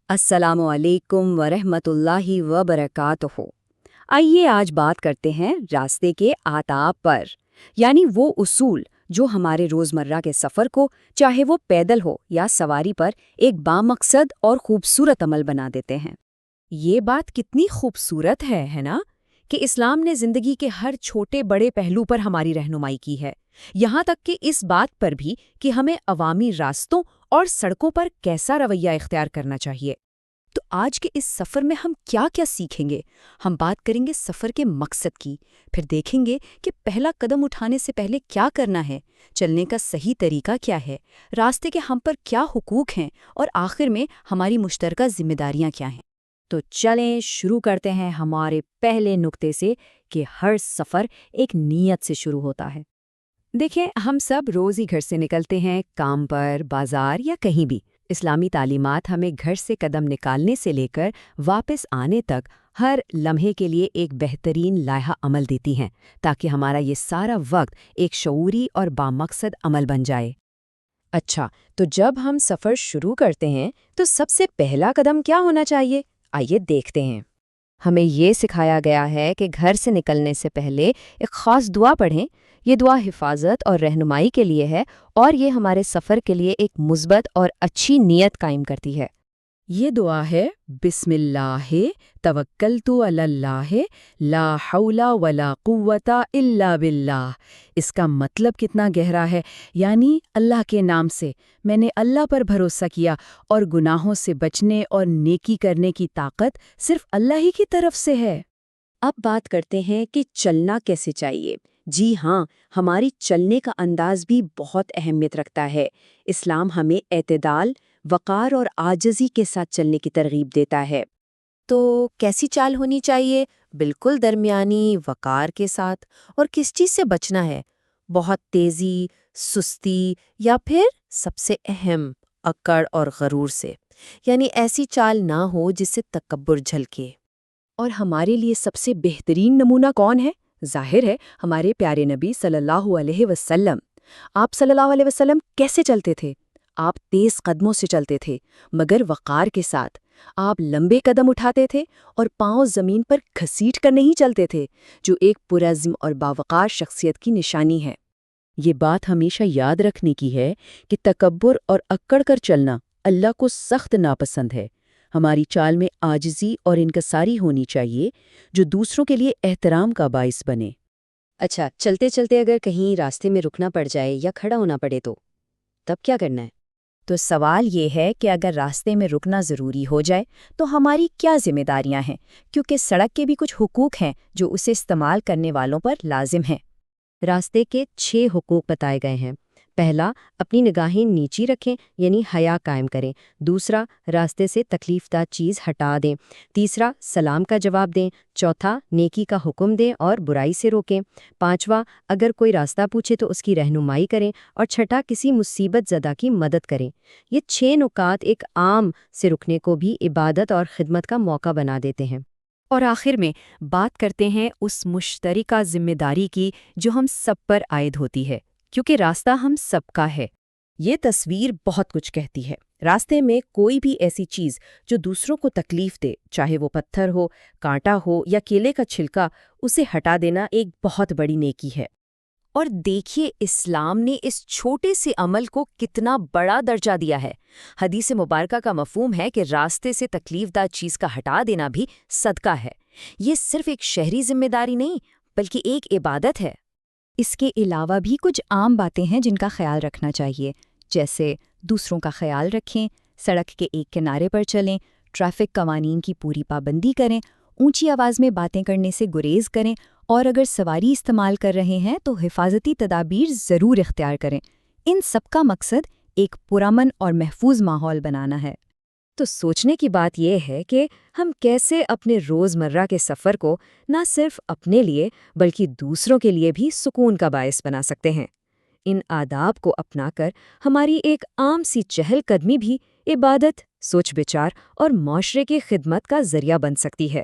السلام علیکم ورحمۃ اللہ وبرکاتہ۔ آئیے آج بات کرتے ہیں راستے کے آداب پر، یعنی وہ اصول جو ہمارے روزمرہ کے سفر کو، چاہے وہ پیدل ہو یا سواری پر، ایک بامقصد اور خوبصورت عمل بنا دیتے ہیں۔ یہ بات کتنی خوبصورت ہے نا؟ کہ اسلام نے زندگی کے ہر چھوٹے بڑے پہلو پر ہماری رہنمائی کی ہے، یہاں تک کہ اس بات پر بھی کہ ہمیں عوامی راستوں اور سڑکوں پر کیسا رویہ اختیار کرنا چاہیے۔ تو آج کے اس سفر میں ہم کیا کیا سیکھیں گے؟ ہم بات کریں گے سفر کے مقصد کی، پھر دیکھیں گے کہ پہلا قدم اٹھانے سے پہلے کیا کرنا ہے، چلنے کا صحیح طریقہ کیا ہے، راستے کے ہم پر کیا حقوق ہیں، اور آخر میں ہماری مشترکہ ذمہ داریاں کیا ہیں۔ تو چلیں شروع کرتے ہیں ہمارے پہلے نقطے سے کہ ہر سفر ایک نیت سے شروع ہوتا ہے۔ دیکھیں، ہم سب روز ہی گھر سے نکلتے ہیں، کام پر، بازار یا کہیں بھی۔ اسلامی تعلیمات ہمیں گھر سے قدم نکالنے سے لے کر واپس آنے تک ہر لمحے کے لیے ایک بہترین لائحہ عمل دیتی ہیں، تاکہ ہمارا یہ سارا وقت ایک شعوری اور بامقصد عمل بن جائے۔ اچھا، تو جب ہم سفر شروع کرتے ہیں تو سب سے پہلا قدم کیا ہونا چاہیے؟ آئیے دیکھتے ہیں۔ ہمیں یہ سکھایا گیا ہے کہ گھر سے نکلنے سے پہلے ایک خاص دعا پڑھیں۔ یہ دعا حفاظت اور رہنمائی کے لیے ہے، اور یہ ہمارے سفر کے لیے ایک مثبت اور اچھی نیت قائم کرتی ہے۔ یہ دعا ہے: بسم اللہ توکلت علی اللہ لا حول ولا قوت الا باللہ۔ اس کا مطلب کتنا گہرا ہے، یعنی اللہ کے نام سے میں نے اللہ پر بھروسہ کیا، اور گناہوں سے بچنے اور نیکی کرنے کی طاقت صرف اللہ ہی کی طرف سے ہے۔ اب بات کرتے ہیں کہ چلنا کیسے چاہیے۔ جی ہاں، ہماری چلنے کا انداز بھی بہت اہمیت رکھتا ہے۔ اسلام ہمیں اعتدال، وقار اور عاجزی کے ساتھ چلنے کی ترغیب دیتا ہے۔ تو کیسی چال ہونی چاہیے؟ بالکل درمیانی، وقار کے ساتھ۔ اور کس چیز سے بچنا ہے؟ بہت تیزی، سستی، یا پھر سب سے اہم، اکڑ اور غرور سے۔ یعنی ایسی چال نہ ہو جس سے تکبر جھلکے۔ اور ہمارے لیے سب سے بہترین نمونہ کون ہے؟ ظاہر ہے ہمارے پیارے نبی صلی اللہ علیہ وسلم۔ آپ صلی اللہ علیہ وسلم کیسے چلتے تھے؟ آپ تیز قدموں سے چلتے تھے، مگر وقار کے ساتھ۔ آپ لمبے قدم اٹھاتے تھے اور پاؤں زمین پر گھسیٹ کر نہیں چلتے تھے، جو ایک پرعزم اور باوقار شخصیت کی نشانی ہے۔ یہ بات ہمیشہ یاد رکھنے کی ہے کہ تکبر اور اکڑ کر چلنا اللہ کو سخت ناپسند ہے۔ ہماری چال میں عاجزی اور انکساری ہونی چاہیے، جو دوسروں کے لیے احترام کا باعث بنے۔ اچھا، چلتے چلتے اگر کہیں راستے میں رکنا پڑ جائے یا کھڑا ہونا پڑے تو تب کیا کرنا ہے؟ تو سوال یہ ہے کہ اگر راستے میں رکنا ضروری ہو جائے تو ہماری کیا ذمہ داریاں ہیں، کیونکہ سڑک کے بھی کچھ حقوق ہیں جو اسے استعمال کرنے والوں پر لازم ہیں۔ راستے کے 6 حقوق بتائے گئے ہیں۔ پہلا، اپنی نگاہیں نیچی رکھیں، یعنی حیا قائم کریں۔ دوسرا، راستے سے تکلیف دہ چیز ہٹا دیں۔ تیسرا، سلام کا جواب دیں۔ چوتھا، نیکی کا حکم دیں اور برائی سے روکیں۔ پانچواں، اگر کوئی راستہ پوچھے تو اس کی رہنمائی کریں۔ اور چھٹا، کسی مصیبت زدہ کی مدد کریں۔ یہ 6 نکات ایک عام سے رکنے کو بھی عبادت اور خدمت کا موقع بنا دیتے ہیں۔ اور آخر میں بات کرتے ہیں اس مشترکہ ذمہ داری کی جو ہم سب پر عائد ہوتی ہے، کیونکہ راستہ ہم سب کا ہے۔ یہ تصویر بہت کچھ کہتی ہے۔ راستے میں کوئی بھی ایسی چیز جو دوسروں کو تکلیف دے، چاہے وہ پتھر ہو، کانٹا ہو یا کیلے کا چھلکا، اسے ہٹا دینا ایک بہت بڑی نیکی ہے۔ اور دیکھیے اسلام نے اس چھوٹے سے عمل کو کتنا بڑا درجہ دیا ہے۔ حدیث مبارکہ کا مفہوم ہے کہ راستے سے تکلیف دہ چیز کا ہٹا دینا بھی صدقہ ہے۔ یہ صرف ایک شہری ذمہ داری نہیں، بلکہ ایک عبادت ہے۔ اس کے علاوہ بھی کچھ عام باتیں ہیں جن کا خیال رکھنا چاہیے، جیسے دوسروں کا خیال رکھیں، سڑک کے ایک کنارے پر چلیں، ٹریفک قوانین کی پوری پابندی کریں، اونچی آواز میں باتیں کرنے سے گریز کریں، اور اگر سواری استعمال کر رہے ہیں تو حفاظتی تدابیر ضرور اختیار کریں۔ ان سب کا مقصد ایک پرامن اور محفوظ ماحول بنانا ہے۔ تو سوچنے کی بات یہ ہے کہ ہم کیسے اپنے روزمرہ کے سفر کو نہ صرف اپنے لیے بلکہ دوسروں کے لیے بھی سکون کا باعث بنا سکتے ہیں۔ ان آداب کو اپنا کر ہماری ایک عام سی چہل قدمی بھی عبادت، سوچ بچار اور معاشرے کی خدمت کا ذریعہ بن سکتی ہے۔